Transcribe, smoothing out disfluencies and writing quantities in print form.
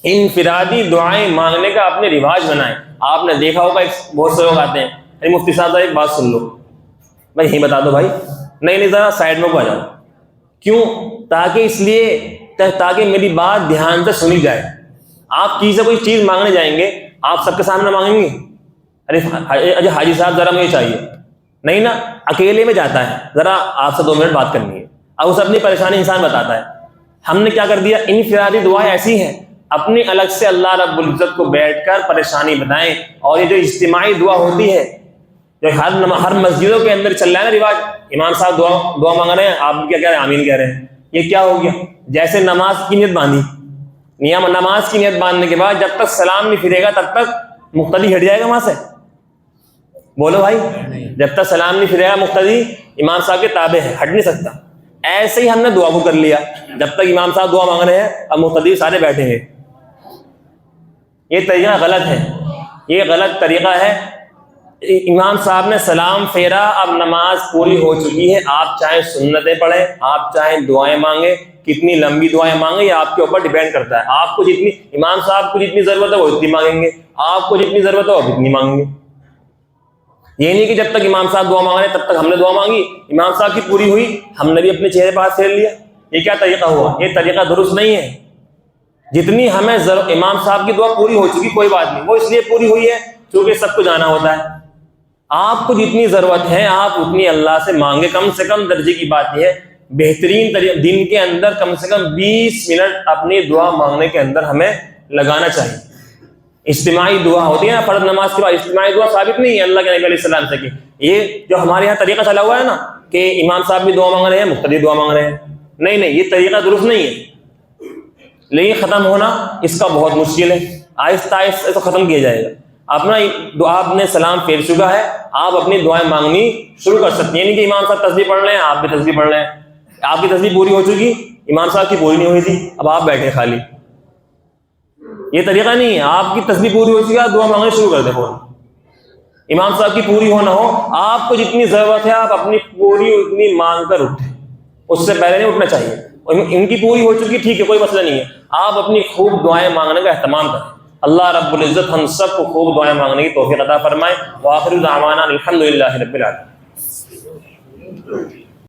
انفرادی دعائیں مانگنے کا اپنے رواج بنائیں. آپ نے دیکھا ہوگا بہت سے لوگ آتے ہیں, ارے مفتی صاحب ایک بات سن لو, بھائی یہی بتا دو بھائی, نہیں ذرا سائڈ میں کو آ جاؤ. کیوں؟ تاکہ اس لیے تاکہ میری بات دھیان سے سنی جائے. آپ کسی سے کوئی چیز مانگنے جائیں گے, آپ سب کے سامنے مانگیں گے, ارے حاجی صاحب ذرا مجھے چاہیے, نہیں نا, اکیلے میں جاتا ہے, ذرا آپ سے 2 منٹ بات کرنی ہے, اب اسے اپنی پریشانی انسان بتاتا ہے. ہم نے کیا کر دیا, انفرادی دعائیں ایسی ہیں اپنی الگ سے اللہ رب العزت کو بیٹھ کر پریشانی بتائیں. اور یہ جو اجتماعی دعا ہوتی ہے جو ہر مسجدوں کے اندر چل رہا ہے نا رواج, امام صاحب دعا مانگ رہے ہیں, آپ کیا کہہ رہے ہیں, آمین کہہ رہے ہیں, یہ کیا ہو گیا؟ جیسے نماز کی نیت باندھی, نماز کی نیت باندھنے کے بعد جب تک سلام نہیں پھرے گا تب تک مقتدی ہٹ جائے گا وہاں سے. بولو بھائی, جب تک سلام نہیں پھرے گا مقتدی امام صاحب کے تابع ہے, ہٹ نہیں سکتا. ایسے ہی ہم نے دعا کو کر لیا, جب تک امام صاحب دعا مانگ رہے ہیں اب مقتدی سارے بیٹھے ہیں. یہ طریقہ غلط ہے, یہ غلط طریقہ ہے. امام صاحب نے سلام پھیرا, اب نماز پوری ہو چکی ہے, آپ چاہے سنتیں پڑھیں, آپ چاہے دعائیں مانگیں, کتنی لمبی دعائیں مانگیں یہ آپ کے اوپر ڈیپینڈ کرتا ہے. آپ کو جتنی, امام صاحب کو جتنی ضرورت ہے وہ اتنی مانگیں گے, آپ کو جتنی ضرورت ہے وہ اتنی مانگیں گے. یہ نہیں کہ جب تک امام صاحب دعا مانگ رہے تب تک ہم نے دعا مانگی, امام صاحب کی پوری ہوئی ہم نے بھی اپنے چہرے پر ہاتھ پھیر لیا. یہ کیا طریقہ ہوا؟ یہ طریقہ درست نہیں ہے. جتنی ہمیں امام صاحب کی دعا پوری ہو چکی کوئی بات نہیں, وہ اس لیے پوری ہوئی ہے کیونکہ سب کو جانا ہوتا ہے. آپ کو جتنی ضرورت ہے آپ اتنی اللہ سے مانگے. کم سے کم درجے کی بات یہ ہے, بہترین دن کے اندر کم سے کم 20 منٹ اپنی دعا مانگنے کے اندر ہمیں لگانا چاہیے. اجتماعی دعا ہوتی ہے نا فرض نماز کے بعد, اجتماعی دعا ثابت نہیں ہے اللہ کے نبی علیہ السلام سے کہ یہ جو ہمارے یہاں طریقہ چلا ہوا ہے نا کہ امام صاحب بھی دعا مانگ رہے ہیں مقتدی دعا مانگ رہے ہیں, نہیں, یہ طریقہ درست نہیں ہے. لیکن ختم ہونا اس کا بہت مشکل ہے, آہستہ آہستہ تو ختم کیا جائے گا. اپنا آپ نے سلام پھیر چکا ہے, آپ اپنی دعائیں مانگنی شروع کر سکتے ہیں. نہیں کہ امام صاحب تسبیح پڑھ رہے ہیں آپ بھی تسبیح پڑھ رہے ہیں, آپ کی تسبیح پوری ہو چکی, امام صاحب کی پوری نہیں ہوئی تھی, اب آپ بیٹھے خالی. یہ طریقہ نہیں ہے. آپ کی تسبیح پوری ہو چکی, آپ دعا مانگنے شروع کر دیں فوراً. امام صاحب کی پوری ہو نہ ہو, آپ کو جتنی ضرورت ہے آپ اپنی پوری اتنی مانگ کر اٹھیں, اس سے پہلے نہیں اٹھنا چاہیے. ان کی پوری ہو چکی ٹھیک ہے, کوئی مسئلہ نہیں ہے, آپ اپنی خوب دعائیں مانگنے کا اہتمام کریں. اللہ رب العزت ہم سب کو خوب دعائیں مانگنے کی توفیق عطا فرمائے. وآخر دعوانا الحمدللہ رب العالمین.